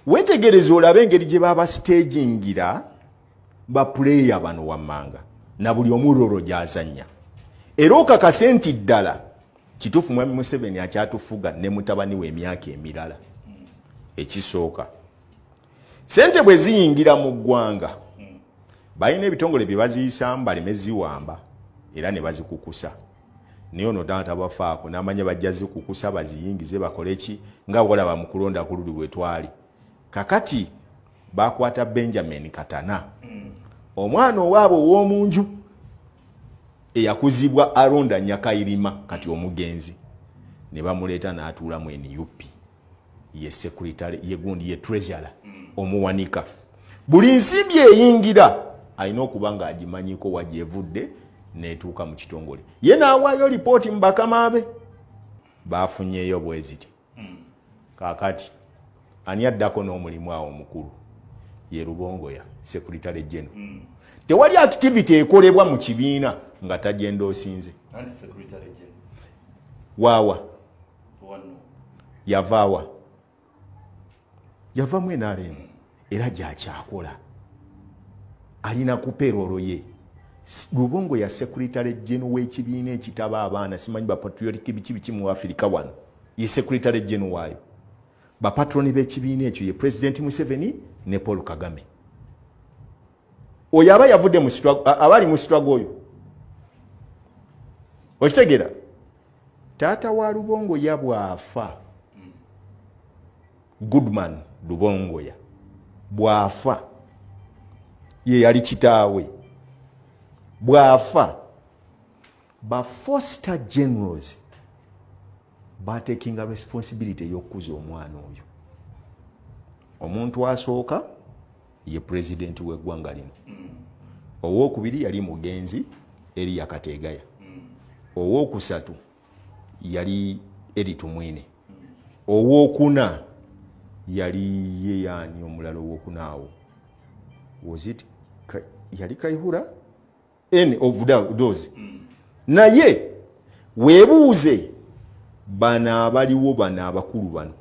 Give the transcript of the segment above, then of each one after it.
wetegereza olabe engeri gye baba stagingira ba player bano wammanga na buli omuroro gyazanya era okakase nti ddala kituufu mwami Museveni akyatufuga ne mutabani we emyaka emirala. Ekisooka sente bwe ziyingira mu ggwanga balina ebitongole bye baziyisamu baleme ziwamba era ne bazikukusa naye ono tabafaako n'amanya bajja zikukusa baziyingize bakole ki nga bwolaba mu kulonda ku luli bwe twali. Kakati bakwata Benjamin Katana omwana owaabwe ow'omunju eyakuzibwa alonda Nyakairima kati omugenzi ne bamuleeta n'atuulamu NUP ye secretary ye gundi ye treasurer omuwanika. Buli nsimbi eyingira alina okuba nga agimanyiko wagyevudde netuuka mu kitongole. Ye n'awaayo lipooti mu bakama be bafunyeeyo bweziti. Kaakati ani addako n'omulimu awo omukulu ye Rubongoya secretary general. Tewali activity ekolebwa mu kibiina nga tagenda osinze. Waawa yavaawa yava mu NRM era gyakyakola alina kupeerolo ye. Rubongo ya secretary general w'ekibiina ekitaba abaana simanyi ba patriotic biki mu Afrika wano ye secretary general waayo. Ba patroni b'ekibiina ekyo ye President Museveni ne Paul Kagame. Oyo aba yavudde mu abali mu struggle oyo. Okitegera taata wa Rubongo yabwafa Goodman Rubongoya bwafa ye yali kitaawe bwafa ba Foster Generals batekinga responsibility y'okuza omwana oyo. Omuntu asooka ye president w'eggwanga lino. Owookubiri yali mugenzi eri Yakategaya. Owookusatu yali Eritu Mwine. Owookuna yali yeyani omulala owookunaawo. Was it yali Kaihura? Any of those. Naye weebuuze bana abaliwo bana abakulu bano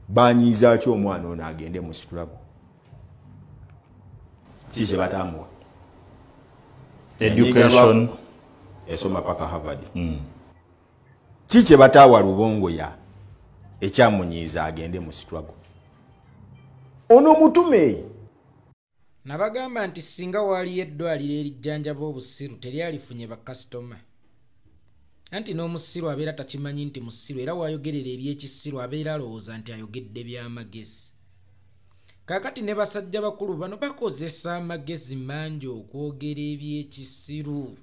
banyiza ki omwana ono agende mu struggle. Kije batamuwa education esoma paka Harvard. Kije batawa Rubongoya ekyamunyiza agende mu struggle. Ono mutume nabagamba nti singa wali eddwaliro erijjanjaba obusiru teryalifunye bakasitoma. Anti n'omusiru abeera takimanyi nti musiru era wayogerera eby'ekisiru abeera alowooza nti ayogedde by'amagezi. Kaakati ne basajja bakulu bano bakozesa amagezi mangi okwogera eby'ekisiru.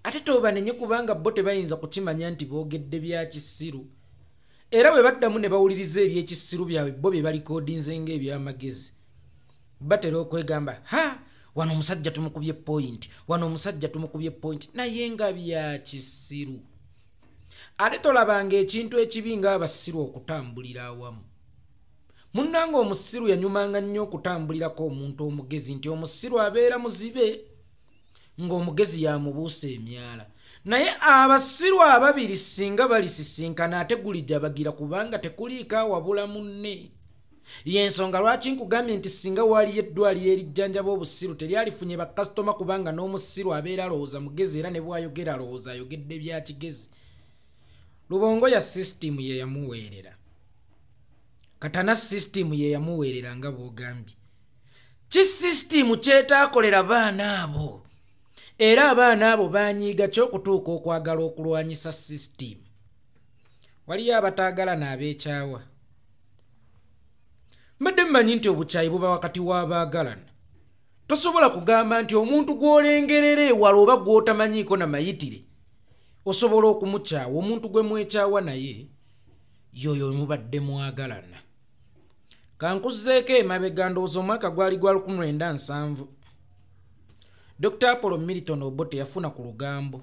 Ate tobanenye kubanga bo tebayinza kukimanya nti boogedde bya kisiru. Era bwe baddamu ne bawuliriza eby'ekisiru byabwe bo bye balikodinze ng'ebyamagezi. Batera okwegamba ha wano omusajja tumukubye point wano omusajja tumukubye point naye nga bya kisiru. Ate tolabanga ekintu ekibi nga abasiru okutambulira awamu. Munnanga omusiru yanyumanga nnyo okutambulirako omuntu omugezi nti omusiru abeera muzibe ng'omugezi yamubuusa emyala. Naye abasiru ababiri singa balisisinkana ate gulijja bagira kubanga tekuliika wabula munne. Yensonga lwaki nkugambye nti singa wali eddwaliro erijjanjaba obusiru teryalifunye bakasitoma kubanga n'omusiru abeera alowooza mugezi era ne bw'ayogera alowooza ayogedde bya kigezi. Rubongoya system ye yamuweerera. Katana system ye yamuweerera nga bw'ogambye. Ki system kyetaakolera baana abo? Era abaana abo banyiiga ky'okutuuka okwagala okulwanyisa system. Waliyo abataagala n'abeekyawa. Mbadde mmanyi nti obukyayi buba wakati w'abaagalana. Tosobola kugamba nti omuntu gw'olengerera ewala oba gw'otamanyiiko na mayitire osobola okumukyawa. Omuntu gwe mwekyawa naye yoyo mubadde mwagalana. Kankuzzeeko emabega ndowooza omwaka gwali gwa 1970 Dr. Apollo Milton Obote yafuna ku lugambo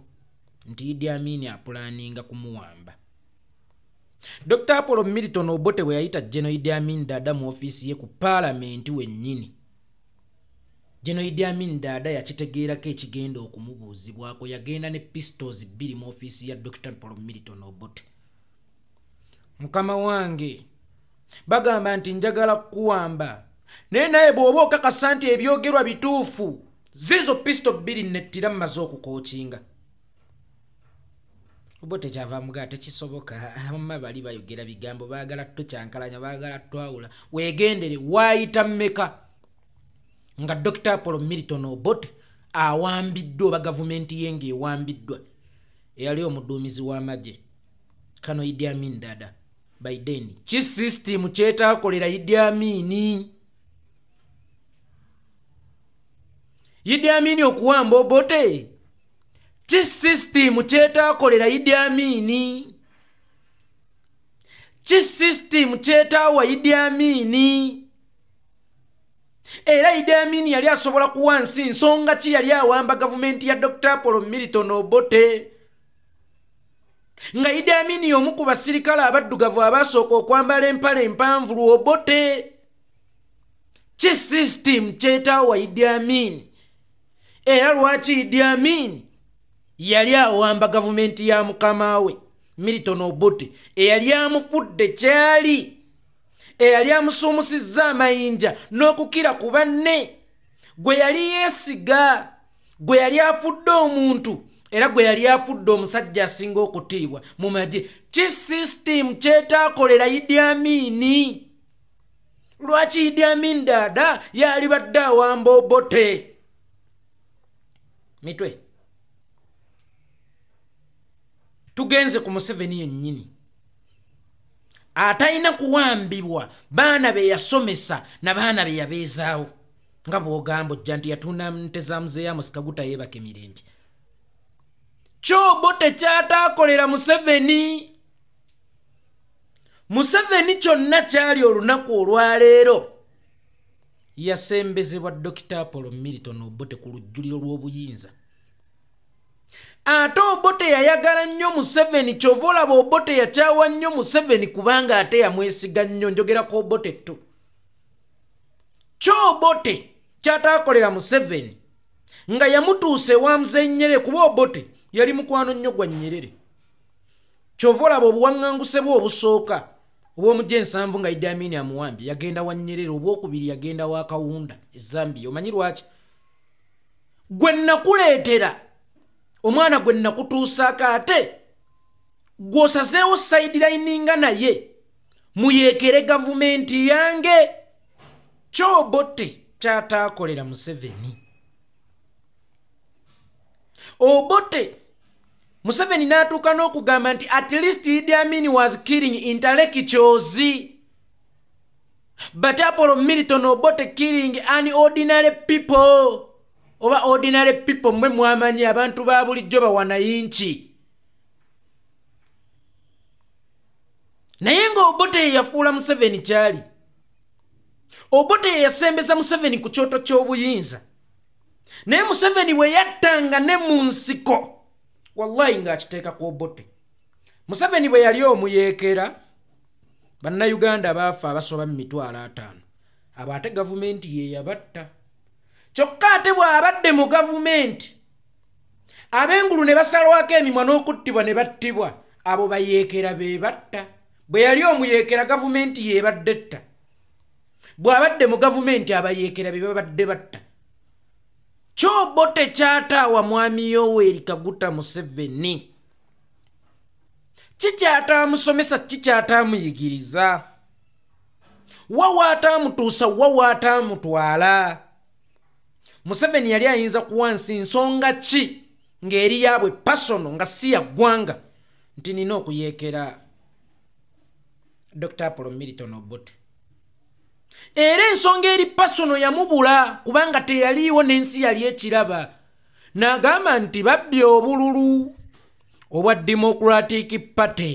nti Idi Amin apulaninga kumuwamba. Dr. Apollo Milton Obote bwe yayita General Idi Amin Dada mu ofiisi ye ku paalamenti wennyini. General Idi Amin Dada yakitegeerako ekigenda okumubuuzibwako yagenda ne pistols 2 mu ofiisi ya Dr. Apollo Milton Obote. Mukama wange bagamba nti njagala kuwamba naye bw'oba okakasa nti ebyogerwa bituufu zizo pisto 2 nettira mmaze okukookinga Obote kyava muga tekisoboka amma bali bayogera bigambo baagala tukyankalanya baagala twawula weegendere waayita mmeka nga Dr. Apollo Milton Obote awambiddwa oba gavumenti yenge ewambiddwa eyali omuduumizi w'amagye kano Idi Amin Dada Biden ki system kyetaakolera Idi Amin Idi Amin okuwamba Obote ki system kyetaakolera Idi Amin ki system kyetaawa Idi Amin era Idi Amin yali asobola kuwansi nsonga ki yali awamba gavumenti ya Dr. Apollo Milton Obote nga Idi Amin y'omu ku basirikale abaddugavu abasooka okwambala empale empanvu Obote ki system kyetaawa Idi Amin era lwaki Idi Amin yali awamba gavumenti ya mukama we Milton Obote eyali amufudde kyali eyali amusuumusizza amayinja n'okukira ku banne gwe yali yeesiga gwe yali afudde omuntu era gwe yali afudde omusajja asinga okutiibwa mu magye ki system kyetaakolera Idi Amin lwaki Idi Amin Dada yali badde awamba Obote mitwe tugenze ku Museveni yennyini atayina kuwambibwa baana be yasomesa na baana be yabeezaawo nga bw'ogamba ojja nti yatunda ntezaamuze ya musikaguta yeebaka emirembe Obote kyataakolera Museveni kyonna kyali olunaku olwaleero yasembezebwa Dr. Apollo Milton Obote ku lujjuliro lw'obuyinza ate Obote yayagala nnyo Museveni kyova olaba Obote yakyawa nnyo Museveni kubanga ate yamwesiga nnyo njogera ku Obote tu Obote kyataakolera Museveni nga yamutuuse wa Mzee Nyerere kuba Obote yali mukwano nnyo gwa Nyerere kyova olaba obuwaŋŋanguse bwe obusooka obw'omugye ensanvu nga Idi Amin amuwambye yagenda wa Nyerere obwokubiri yagenda wa Kawunda e Zambia omanyi lwaki gwe nakuleetera omwana gwe nakutuusaako ate gw'osazeewo sideline naye muyeekere gavumenti yange Obote kyataakolera Museveni Obote Museveni n'atuuka n'okugamba nti at least Idi Amin was killing intellectuals but Apollo Milton Obote killing ordinary people oba ordinary people mwe mwamanyi abantu ba bulijjo bawanayinki naye nga Obote yafuula Museveni kyali Obote yasembeza Museveni ku kyoto ky'obuyinza naye Museveni bwe yattanga ne mu nsiko wallahi ng'akiteeka ku Obote Museveni bwe yali omuyeekera bannayuganda baafa abasoba mu 5,000 abo ate gavumenti ye yabatta kyokka ate bw'abadde mu gavumenti ab'engulu ne basalwako emimwa n'okuttibwa ne battibwa abo bayeekera be batta bwe yali omuyeekera gavumenti ye badde etta bw'abadde mu gavumenti abayeekera be babadde batta Obote kyataawa mwami Yoweri Kaguta Museveni kikyataamusomesa kikyataamuyigiriza wawaataamutuusa wawaataamutwala Museveni yali ayinza kuwansi nsonga ki ng'eri yaabwe pasono nga si ya ggwanga nti nina okuyeekera Dr. Apollo Milton Obote era ensonga eri pasono yamubula kubanga teyaliiwo n'ensi yali ekiraba n'agamba nti babbye obululu obwa Democratic Party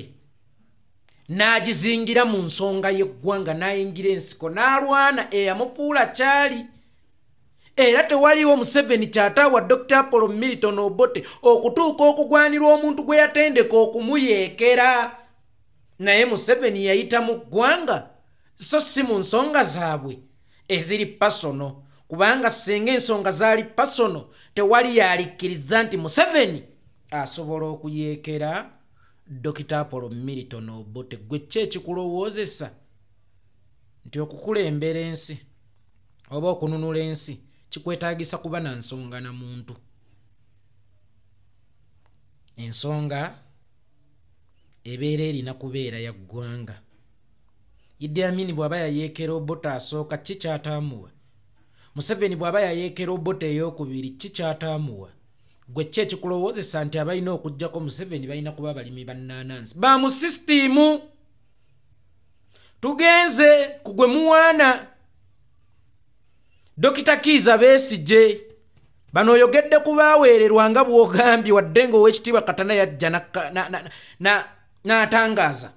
n'agizingira mu nsonga y'eggwanga n'ayingira ensiko n'alwana eyamupuula kyali era tewaliiwo Museveni kyataawa Dr. Apollo Milton Obote okutuuka okugwanirwa omuntu gwe yatendeka okumuyeekera naye Museveni yayita mu ggwanga so si mu nsonga zaabwe eziri pasono kubanga singa ensonga zaali pasono tewali yalikkiriza nti Museveni asobola okuyeekera Dr. Apollo Milton Obote gwe ki ekikulowoozesa nti okukulembera ensi oba okununula ensi kikwetaagisa kuba na nsonga na muntu. Ensonga ebeera erina kubeera ya ggwanga. Idi Amin bw'aba yayeekera Obote asooka kikyataamuwa. Museveni bw'aba yayeekera Obote ey'okubiri kikyataamuwa. Gwe ki ekikulowoozesa nti abalina okuggyako Museveni balina kuba balimi bannaanansi ba mu sisitiimu? Tugenze ku gwe muwaana Dr. Kizza Besigye bano oyogedde ku baaweererwa nga bw'ogambye wadde ng'Oweekitiibwa Katana yajja n'atangaaza.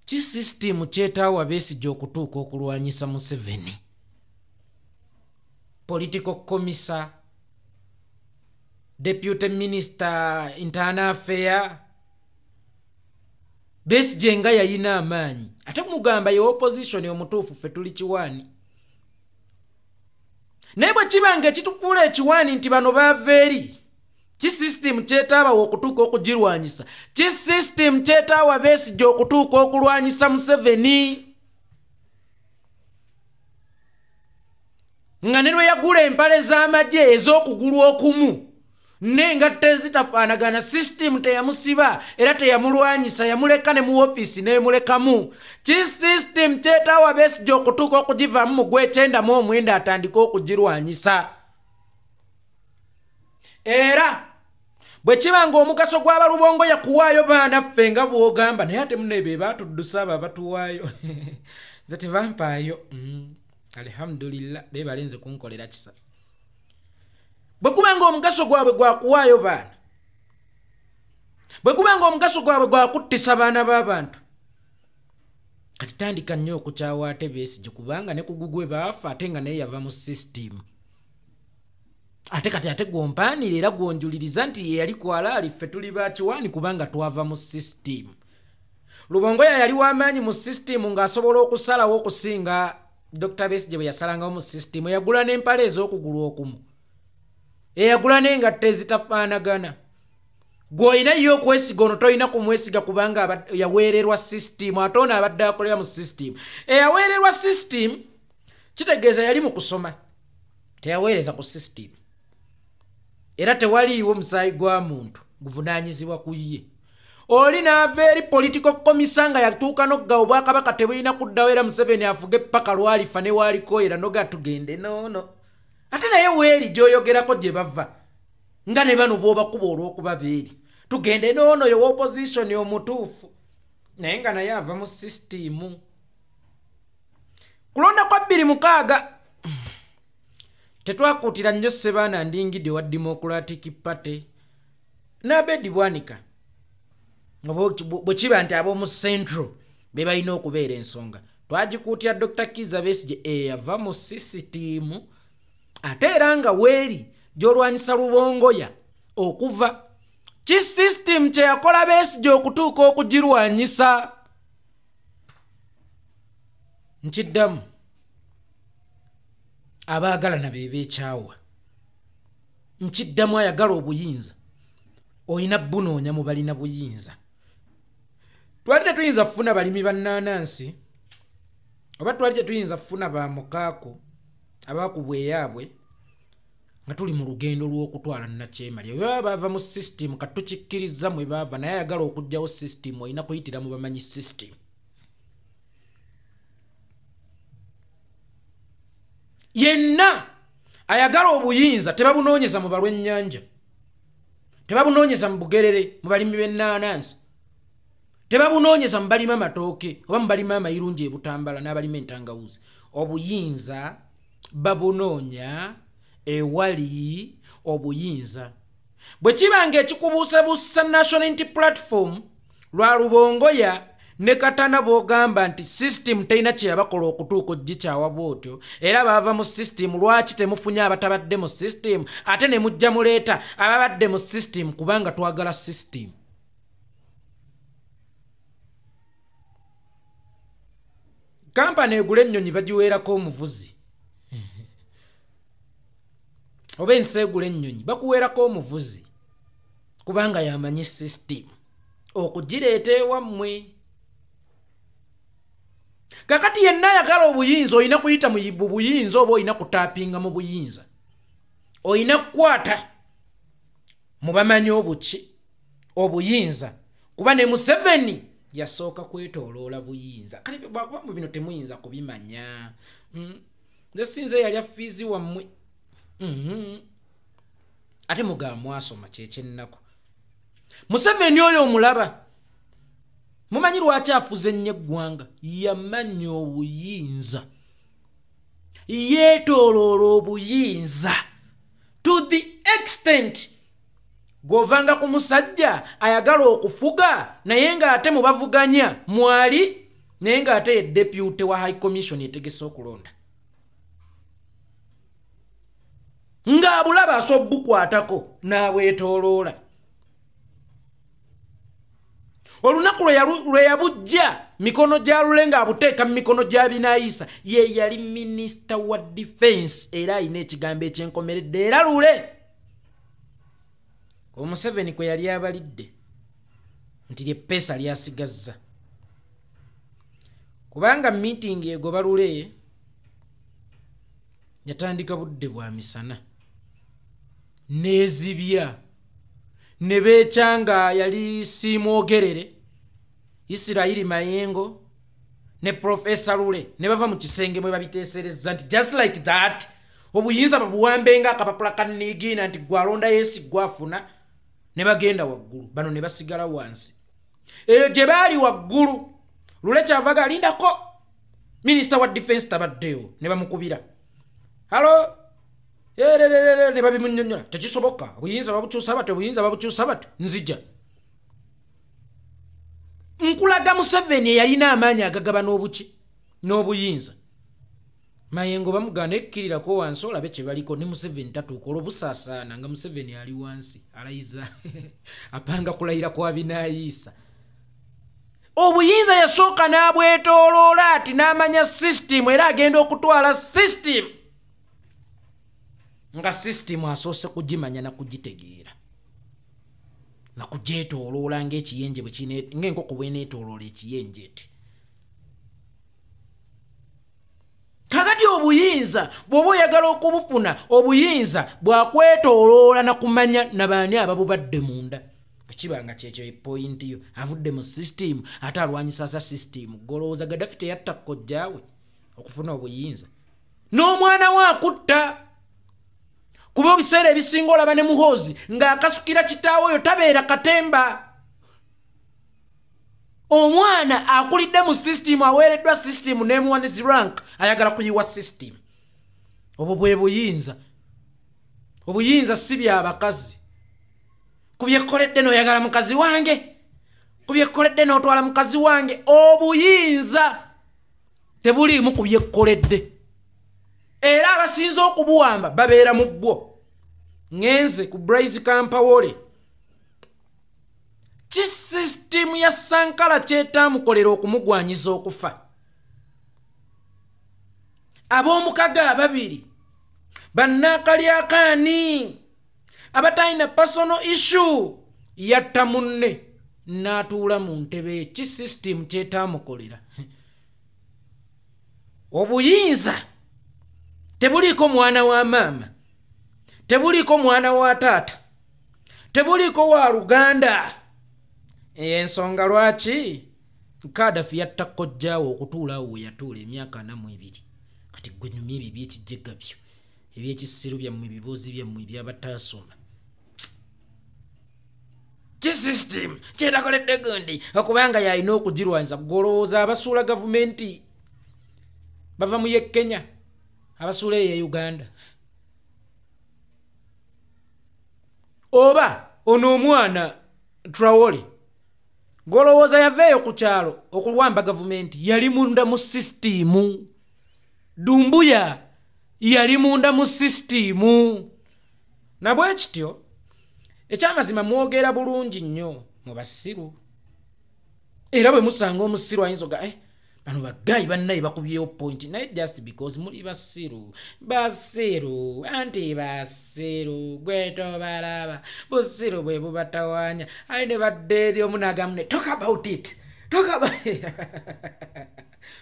Ki sisitiimu kyetaawa Besigye okutuuka okulwanyisa Museveni? Political Commissar, Deputy Minister Internal Affairs. Besigye nga yayina amaanyi ate mugamba ye opposition omutuufu ffe tuli kiwaani. Naye bwe kibanga ekitukuula ekiwaani nti bano baava eri, ki system kyetaabawo okutuuka okugirwanyisa? Ki system kyetaawa Besigye okutuuka okulwanyisa Museveni? Nga ne lwe yagula empale z'amagye ez'okugulu okumu nengatte ezitafaanagana, system teyamusiba era teyamulwanyisa, yamuleka ne mu ofiisi n'emulekamu. Ki system kyetaawa Besigye okutuuka okugivaamu mu Gw'ekyenda mu omwenda atandika okugirwanyisa? Era bwe kiba ng'omugaso gw'abalubongo yakuwaayo baana ffe nga bw'ogamba, naye ate munne be baatuddusa abo abatuwaayo nze tebampaayo. Alhamdulillah beebalenze kunkolera kisa. Bwe kuba ng'omugaso gwabwe gwakuwaayo baana, bwe kuba ng'omugaso gwabwe gwakuttisa baana b'abantu, kati tandika nnyo okukyawa ate Besigye kubanga ne kugugwe baafa ate nga naye yava mu system. Ate kati ate gwompaanira era gwonjuliriza nti ye yali kwalaali ffe tuli bakiwaani kubanga twava mu system. Lubongoya yali w'amaanyi mu system ng'asobola okusalawo okusinga Dr. Besigye bwe yasalangawo mu system. Eyagula n'empale ez'okugulu okumu, eyagula n'engatte ezitafaanagana. Gw'olina yo okwesiga ono tolina kumwesiga kubanga yaweererwa system, ate ono abadde akolera mu system. Eyaweererwa system kitegeeza yali mu kusoma, teyaweereza ku system. Era tewaliiwo musaayi gwa muntu guvunaanyizibwa ku ye. Oli n'ava eri political commissar nga yatuuka n'okugaba Obwakabaka tebulina kuddawo era Museveni afuge paka lwalifa ne waalikooyera noga tugende noono. Ate naye weeri gy'oyogerako gye bava nga ne bano bw'obakuba olw'okuba beeri tugende noono yo opposition omutuufu, naye nga naye ava mu system. Kulonda kwa 2006 tetwakuutira nnyo Ssebaana Ndingide wa Democratic Party n'Abedi Bwanika bwe kiba nti ab'omu Central be balina okubeera ensonga. Twagikuutira Dr. Kizza Besigye eyava mu system, ate era nga weeri gy'olwanyisa Lubongoya okuva. Ki system kye yakola Besigye okutuuka okugirwanyisa? Nkiddamu abaagalana be beekyawa, nkiddamu ayagala obuyinza, oyina bunoonya mu balina buyinza. Twali tetuyinza kufuna balimi bannaanansi oba twali tetuyinza kufuna ba mukaako abaakubweyaabwe nga tuli mu lugendo lw'okutwala Nakyemali. Oyo baba baava mu system kati tukikkiriza mwe baava, naye ayagala okuggyawo system olina kuyitira mu bamanyi system. Yenna ayagala obuyinza tebabunoonyeza mu balwennyanja, tebabunoonyeza mu Bugerere mu balimi b'ennaanansi, tebabunoonyeza mu balima amatooke oba mu balima amayirungi e Butambala n'abalima entangawuzi. Obuyinza babunoonya ewali obuyinza. Bwe kiba ng'ekikubuusabuusa National Unity Platform lwa Lubongoya ne Katana bw'ogamba nti system terina kye yabakola okutuuka ogikyawa bw'otyo, era baava mu system, lwaki temufunye abatabadde mu system ate ne mujja muleeta ababadde mu system kubanga twagala system? Kampani egula ennyonyi bagiweerako omuvuzi oba ensi egula ennyonyi bakuweerako omuvuzi kubanga yamanyi system okugireeta ewammwe. kakati yenna ayagala obuyinza oyina kuyita mu buyinza oba oyina kutapinga mu buyinza oyina kukwata mu bamanyi obuki obuyinza kuba ne Museveni yasooka kwetooloola buyinza kale bwakuba mu bino temuyinza kubimanya nze sinze yali afiizi wammwe ate mugamwa asoma kyekyennaku Museveni oyo omulaba mumanyi lwaki afuze nnyo eggwanga yamanya obuyinza yeetooloola obuyinza to the extent govanga ku musajja ayagala okufuga naye ng'ate mu bavuganya mwali naye ng'ate ye deputy wa high commission etegese okulonda ng'abulaba asobbukwatako n'abwetooloola olunaku lwe yabujja mikono gya Lulenga abuteeka mu mikono gya Binaisa ye yali minisita wa defense era alina ekigambo ekyenkomeredde era Lule Museveni kwe yali abalidde nti lyeppeesa lyasigazza kubanga meeting egoba Lule yatandika budde bwa misana nezibya ne beekyanga yali Simwogerere Israeli Mayengo ne Professor Lule ne bava mu kisenge mwe babiteeserezza nti just like that obuyinza babuwambenga akapapula kanigina nti gwalonda Yesu gwafuna ne bagenda waggulu bano ne basigala wansi eyo gye baali waggulu Lule kyavaga alindako Minister wa Defense tabaddeyo ne bamukubira halo ne babimunyonyola tekisoboka obuyinza babukyusa bate obuyinza babukyusa bate nzija nkulaga Museveni yalina amaanyi agagaba n'obuki n'obuyinza Mayengo bamugana ekkirirako wansi olabe kye baliko ne Museveni tatuuka olw'obusaasaana nga Museveni ali wansi alayiza apanga kulayira kwa Binaisa obuyinza yasooka n'abwetooloola ati n'amanya system era agenda okutwala system nga system asoose kugimanya na kugitegeera na kugyetooloola ng'ekiyenje ng'enkoko bw'eneetooloola ekiyenje eti kakati obuyinza bw'oba oyagala okubufuna obuyinza bwakwetooloola na kumanya nabaani ababubadde munda bwekibanga kyekyo epoint yo avudde mu system ate alwanyisa system golowooza Gaddafi teyatta kkojjaawe okufuna obuyinza n'omwana we akutta kuba ebiseera ebisinga olaba ne Muhoozi ng'akasukira kitaawe oyo tabeera katemba omwana akulidde mu system aweereddwa system n'emuwanizi rank ayagala kuyiwa system obwo bwe buyinza obuyinza si byabakazi kubyekkoledde n'oyagala mukazi wange kubyekkoledde n'otwala mukazi wange obuyinza tebuliimu kubyekkoledde era abasinza okubuwamba babeera mu bwo ngenze ku Blaise Compaoré ki system ya Sankara kyetaamukolera okumugwanyiza okufa ab'omukaga ababiri bannakalyakaani abatalina personal issue yatta munne n'atuula mu ntebe ki system kyetaamukolera obuyinza tebuliko mwana wa maama tebuliko mwana wa taata tebuliko wa Luganda ensonga lwaki Gaddafi yatta kkojjaawo okutuulaawo we yatuula emyaka 42 kati gwe nyumya ebyo by'ekijjega byo eby'ekisiru byammwe ebiboozi byammwe ebyabataasoma ki system kyetakoledde gundi okubanga yalina okugirwanyiza golowooza abasuula gavumenti bava mu ye Kenya abasuula eyo Uganda oba ono omwana Traore golowooza yaveeyo ku kyalo okuwamba gavumenti yali munda mu system Dumbuya yali munda mu system nabwe kityo ekyamazima mwogera bulungi nnyo mu basiru era bwe musanga omusiru ayinza ga bano bagayi bannaye bakubyeyo point naye just because muli basiru anti basiru gweto balaba busiru bwe bubatawanya ayi ne badde eri omunagamune talk about it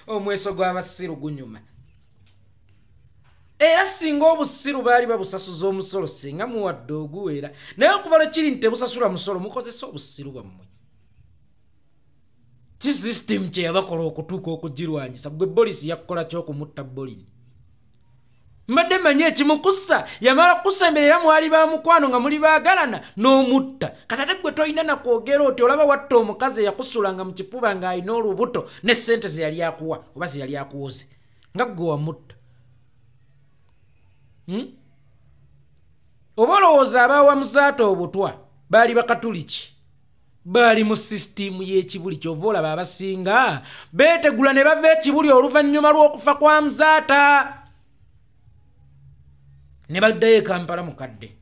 omweso gw'abasiru gunyuma era singa obusiru baali babusasuza omusolo singa muwadde oguwera naye okuva lwe kiri nti tebusasula musolo mukozesa obusiru bwammwe ki system kye yabakola okutuuka okugirwanyisa gwe polisi yakukola kyokumutta bolini mbadde manyi ekimukussa yamala kusemberera mwali ba mukwano nga muli baagalana n'omutta katate gwe toyina nakwogera oti olaba watta omukazi eyakusulanga mu kifuba ng'alina olubuto ne ssente ze yali akuwa oba ze yali akuwoze nga gwe wamutta oba olowooza abaawa muzaata obutwa baali bakatuliki baali mu sisitimu y'ekibuli kyova olaba abasinga beetegula ne bava ekibuli oluvannyuma lw'okufa kwa muzaata ne baddayo Kampala mukadde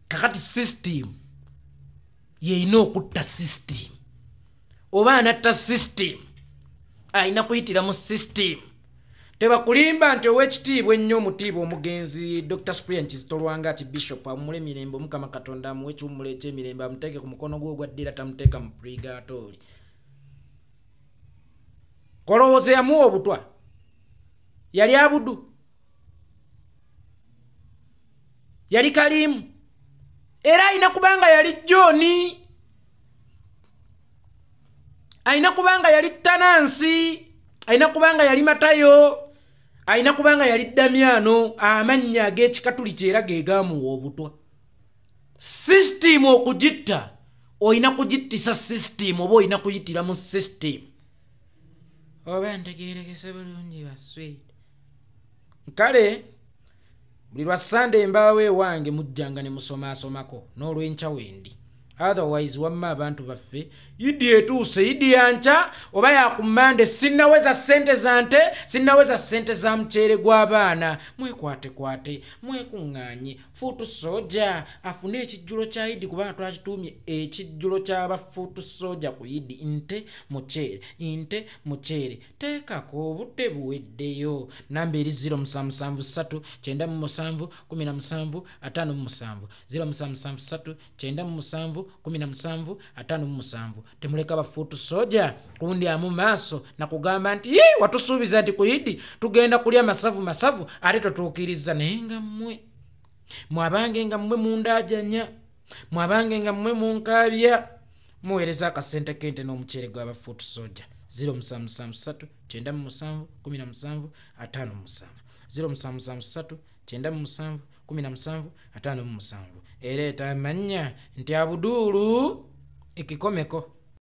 kakati sisitimu yeeyina okutta sisitimu oba anatta sisitimu ayina kuyitira mu sisitimu tebakulimba nti ow'ekitiibwa ennyo omutiibwa omugenzi Dr. Cyprian Kizito Lwangati Bishop amule emirembe Mukama Katonda amuwe ekiwummula eky'emirembe amuteeke ku mukono gwe ogwa ddira tamuteeka mu purigatooli kolowooza yamuwa obutwa yali abudu yali Kalimu era ayina kubanga yali Johni ayina kubanga yali Tanansi ayina kubanga yali Matayo ayina kubanga yali Damiano amannya ag'ekikatuliki era ge gaamuwa obutwa system okugitta oyina kugittisa system oba oyina kuyitira mu system oba ntegeerekese bulungi basweet kale buli lwa Sunday mbaawe ewange mujjanga ne musomaasomako n'olwenkya wendi otherwise wamma abantu baffe yidi etuuse yidi yanca oba yakumande sinnaweza ssente zante sinnaweza ssente za muceere gw'abaana mwekwatekwate mwekuŋŋaanye fuutu soja afune ekijjulo kya yidi kubanga twakituumye ekijjulo ky'abafuutu soja ku yidi nte muceere teekako obudde buweddeyo namba eri 0773 97 17 57 0773 97 17 57 temuleka bafuutu soja kundi amu maaso na kugamba nti watusuubiza nti ku yidi tugenda kulya masavu ate totuukiriza naye nga mmwe mwabange nga mmwe mundajanya mwabange nga mmwe munkaabya muweereza akasente kente n'omuceere gw'abafuutu soja 0773 97 17 57 0773 97 17 57 ereeta amanya nti Abuduulu ikikomeko